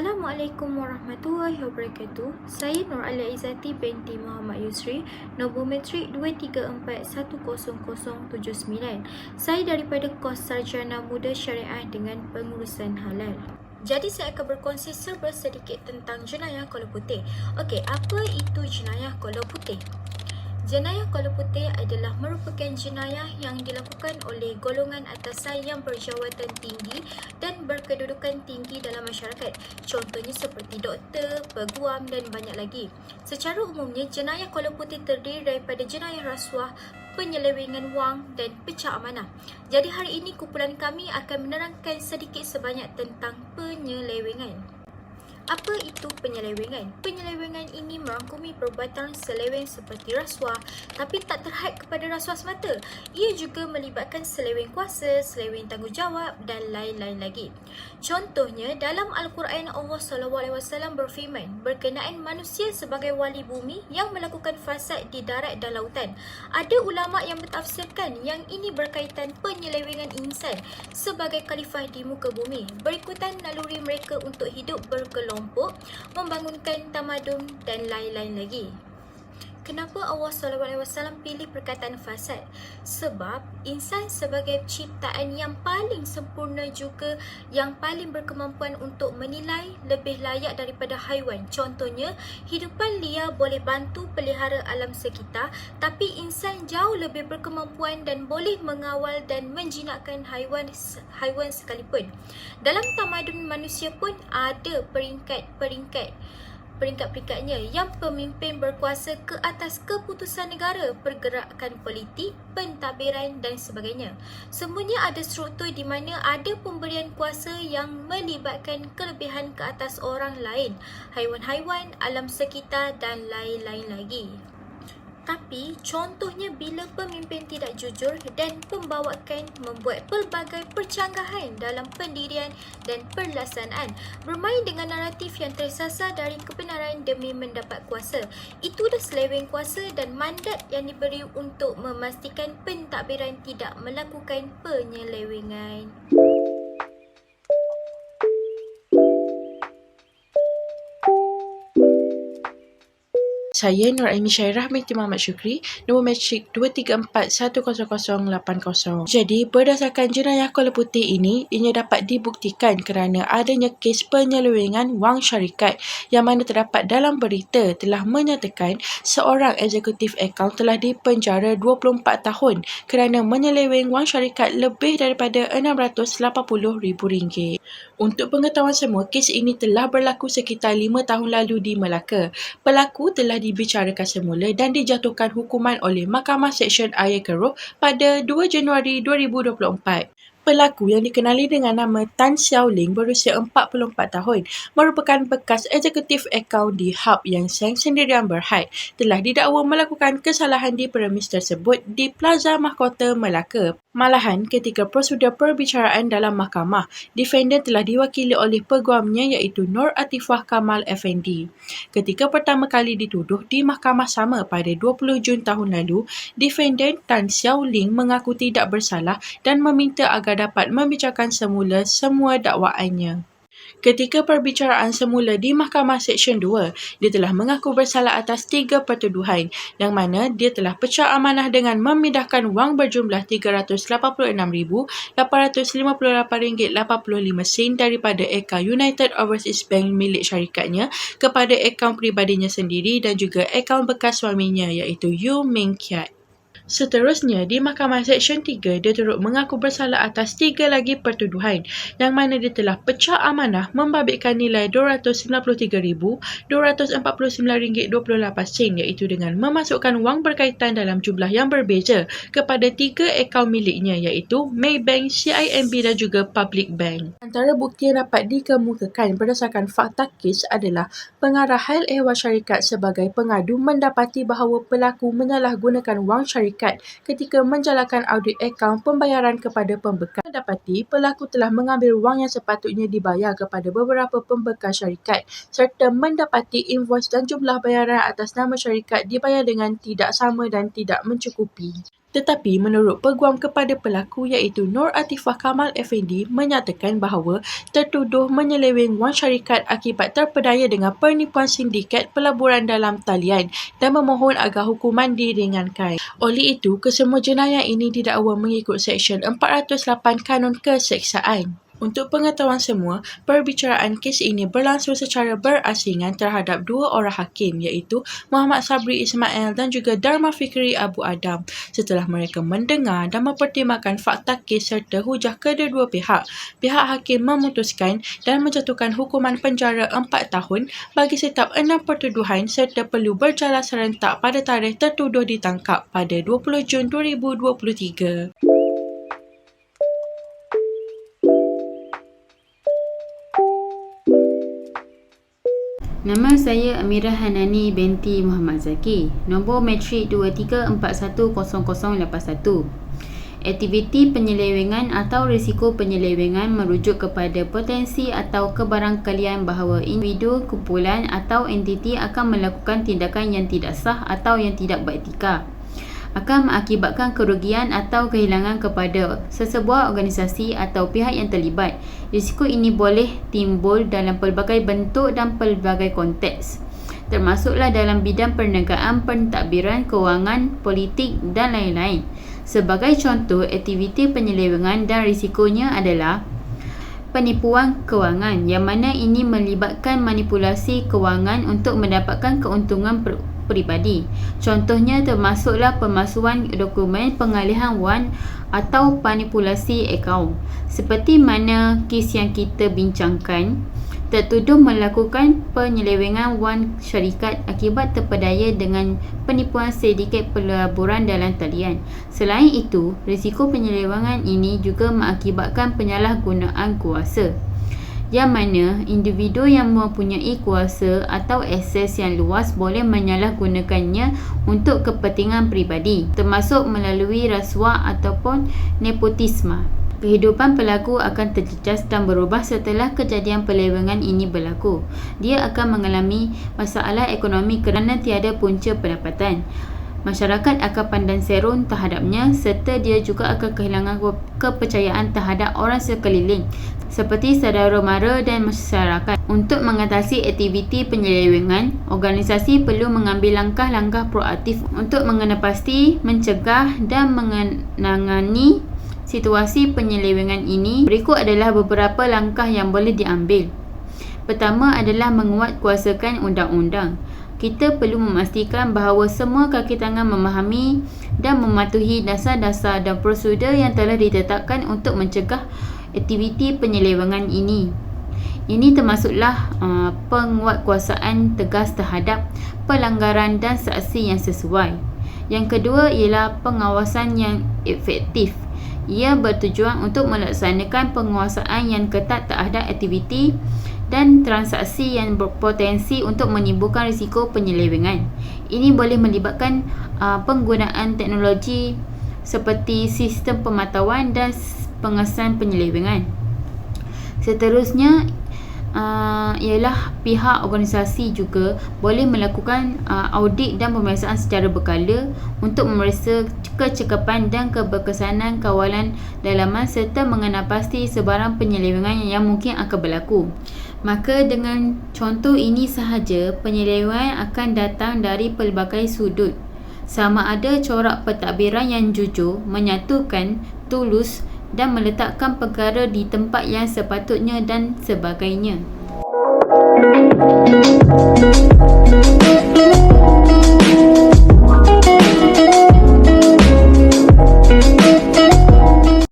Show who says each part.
Speaker 1: Assalamualaikum warahmatullahi wabarakatuh. Saya Nur Alia Izzati binti Muhammad Yusri, nombor matrik 234100079. Saya daripada kos Sarjana Muda Syariah dengan Pengurusan Halal. Jadi saya akan berkongsi serba sedikit tentang jenayah kolor putih. Okey, apa itu jenayah kolor putih? Jenayah kolor putih adalah merupakan jenayah yang dilakukan oleh golongan atasan yang berjawatan tinggi dan berkedudukan tinggi dalam masyarakat. Contohnya seperti doktor, peguam dan banyak lagi. Secara umumnya, jenayah kolor putih terdiri daripada jenayah rasuah, penyelewengan wang dan pecah amanah. Jadi hari ini kumpulan kami akan menerangkan sedikit sebanyak tentang penyelewengan. Apa itu penyelewengan? Penyelewengan ini merangkumi perbuatan seleweng seperti rasuah, tapi tak terhad kepada rasuah semata. Ia juga melibatkan seleweng kuasa, seleweng tanggungjawab dan lain-lain lagi. Contohnya, dalam Al-Quran Allah SAW berfirman berkenaan manusia sebagai wali bumi yang melakukan fasad di darat dan lautan. Ada ulama yang mentafsirkan yang ini berkaitan penyelewengan insan sebagai khalifah di muka bumi. Berikutan naluri mereka untuk hidup berkelompok, membangunkan tamadun dan lain-lain lagi. Kenapa Allah SAW pilih perkataan fasad? Sebab insan sebagai ciptaan yang paling sempurna juga yang paling berkemampuan untuk menilai lebih layak daripada haiwan. Contohnya, hidupan liar boleh bantu pelihara alam sekitar, tapi insan jauh lebih berkemampuan dan boleh mengawal dan menjinakkan haiwan sekalipun. Dalam tamadun manusia pun ada peringkat-peringkatnya yang pemimpin berkuasa ke atas keputusan negara, pergerakan politik, pentadbiran dan sebagainya. Semuanya ada struktur di mana ada pemberian kuasa yang melibatkan kelebihan ke atas orang lain, haiwan-haiwan, alam sekitar dan lain-lain lagi. Tapi contohnya bila pemimpin tidak jujur dan pembawakan membuat pelbagai percanggahan dalam pendirian dan pelaksanaan, bermain dengan naratif yang tersasar dari kebenaran demi mendapat kuasa. Itu dah seleweng kuasa dan mandat yang diberi untuk memastikan pentadbiran tidak melakukan penyelewengan.
Speaker 2: Saya Nur Aini Syairah binti Muhammad Syukri, nombor matrik 234100080. Jadi, berdasarkan jenayah kolor putih ini, ianya dapat dibuktikan kerana adanya kes penyelewengan wang syarikat yang mana terdapat dalam berita telah menyatakan seorang eksekutif akaun telah dipenjara 24 tahun kerana menyeleweng wang syarikat lebih daripada RM680,000. Untuk pengetahuan semua, kes ini telah berlaku sekitar 5 tahun lalu di Melaka. Pelaku telah dibicarakan semula dan dijatuhkan hukuman oleh Mahkamah Seksyen Ayer Keroh pada 2 Januari 2024. Pelaku yang dikenali dengan nama Tan Xiao Ling berusia 44 tahun merupakan bekas eksekutif akaun di Hub Yang Seng Sendirian Berhad telah didakwa melakukan kesalahan di premis tersebut di Plaza Mahkota Melaka. Malahan, ketika prosedur perbicaraan dalam mahkamah, defendant telah diwakili oleh peguamnya iaitu Nur Atifah Kamal Effendi. Ketika pertama kali dituduh di mahkamah sama pada 20 Jun tahun lalu, defendant Tan Xiao Ling mengaku tidak bersalah dan meminta agar dapat membicarakan semula semua dakwaannya. Ketika perbicaraan semula di Mahkamah Seksyen 2, dia telah mengaku bersalah atas 3 pertuduhan yang mana dia telah pecah amanah dengan memindahkan wang berjumlah RM386,858.85 daripada akaun United Overseas Bank milik syarikatnya kepada akaun peribadinya sendiri dan juga akaun bekas suaminya iaitu Yu Ming Kiat. Seterusnya, di Mahkamah Seksyen 3, dia turut mengaku bersalah atas 3 lagi pertuduhan yang mana dia telah pecah amanah membabitkan nilai RM293,249.28 iaitu dengan memasukkan wang berkaitan dalam jumlah yang berbeza kepada 3 akaun miliknya iaitu Maybank, CIMB dan juga Public Bank. Antara bukti yang dapat dikemukakan berdasarkan fakta kes adalah pengarah hal ehwal syarikat sebagai pengadu mendapati bahawa pelaku menyalahgunakan wang syarikat ketika menjalankan audit akaun pembayaran kepada pembekal. Dapati pelaku telah mengambil wang yang sepatutnya dibayar kepada beberapa pembekal syarikat serta mendapati invoice dan jumlah bayaran atas nama syarikat dibayar dengan tidak sama dan tidak mencukupi. Tetapi menurut peguam kepada pelaku iaitu Nur Atifah Kamal Effendi menyatakan bahawa tertuduh menyeleweng wang syarikat akibat terpedaya dengan penipuan sindiket pelaburan dalam talian dan memohon agar hukuman diringankan. Oleh itu, kesemua jenayah ini didakwa mengikut Seksyen 408 Kanun Keseksaan. Untuk pengetahuan semua, perbicaraan kes ini berlangsung secara berasingan terhadap dua orang hakim iaitu Muhammad Sabri Ismail dan juga Dharma Fikri Abu Adam. Setelah mereka mendengar dan mempertimbangkan fakta kes serta hujah kedua-dua pihak, pihak hakim memutuskan dan menjatuhkan hukuman penjara 4 tahun bagi setiap 6 pertuduhan serta perlu berjalan serentak pada tarikh tertuduh ditangkap pada 20 Jun 2023.
Speaker 3: Nama saya Amirah Hanani binti Muhammad Zaki. Nombor matrik 23410081. Aktiviti penyelewengan atau risiko penyelewengan merujuk kepada potensi atau kebarangkalian bahawa individu, kumpulan atau entiti akan melakukan tindakan yang tidak sah atau yang tidak beretika, akan mengakibatkan kerugian atau kehilangan kepada sesebuah organisasi atau pihak yang terlibat. Risiko ini boleh timbul dalam pelbagai bentuk dan pelbagai konteks, termasuklah dalam bidang perniagaan, pentadbiran, kewangan, politik dan lain-lain. Sebagai contoh, aktiviti penyelewengan dan risikonya adalah penipuan kewangan, yang mana ini melibatkan manipulasi kewangan untuk mendapatkan keuntungan peribadi. Contohnya termasuklah pemalsuan dokumen, pengalihan wang atau manipulasi akaun. Seperti mana kes yang kita bincangkan, tertuduh melakukan penyelewengan wang syarikat akibat terpedaya dengan penipuan sindiket pelaburan dalam talian. Selain itu, risiko penyelewengan ini juga mengakibatkan penyalahgunaan kuasa, yang mana individu yang mempunyai kuasa atau akses yang luas boleh menyalahgunakannya untuk kepentingan peribadi, termasuk melalui rasuah ataupun nepotisme. Kehidupan pelaku akan terjejas dan berubah setelah kejadian penyelewengan ini berlaku. Dia akan mengalami masalah ekonomi kerana tiada punca pendapatan. Masyarakat akan pandang serun terhadapnya serta dia juga akan kehilangan kepercayaan terhadap orang sekeliling seperti saudara mara dan masyarakat. Untuk mengatasi aktiviti penyelewengan, organisasi perlu mengambil langkah-langkah proaktif untuk mengenapasti, mencegah dan menangani situasi penyelewengan ini. Berikut adalah beberapa langkah yang boleh diambil. Pertama adalah menguatkuasakan undang-undang. Kita perlu memastikan bahawa semua kaki tangan memahami dan mematuhi dasar-dasar dan prosedur yang telah ditetapkan untuk mencegah aktiviti penyelewengan ini. Ini termasuklah penguatkuasaan tegas terhadap pelanggaran dan sanksi yang sesuai. Yang kedua ialah pengawasan yang efektif. Ia bertujuan untuk melaksanakan penguasaan yang ketat terhadap aktiviti dan transaksi yang berpotensi untuk menimbulkan risiko penyelewengan. Ini boleh melibatkan penggunaan teknologi seperti sistem pemantauan dan pengesan penyelewengan. Seterusnya ialah pihak organisasi juga boleh melakukan audit dan pemeriksaan secara berkala untuk memeriksa kecekapan dan keberkesanan kawalan dalaman serta mengenapasti sebarang penyelewengan yang mungkin akan berlaku. Maka dengan contoh ini sahaja, penyelewengan akan datang dari pelbagai sudut. Sama ada corak pentadbiran yang jujur, menyatukan, tulus dan meletakkan perkara di tempat yang sepatutnya dan sebagainya.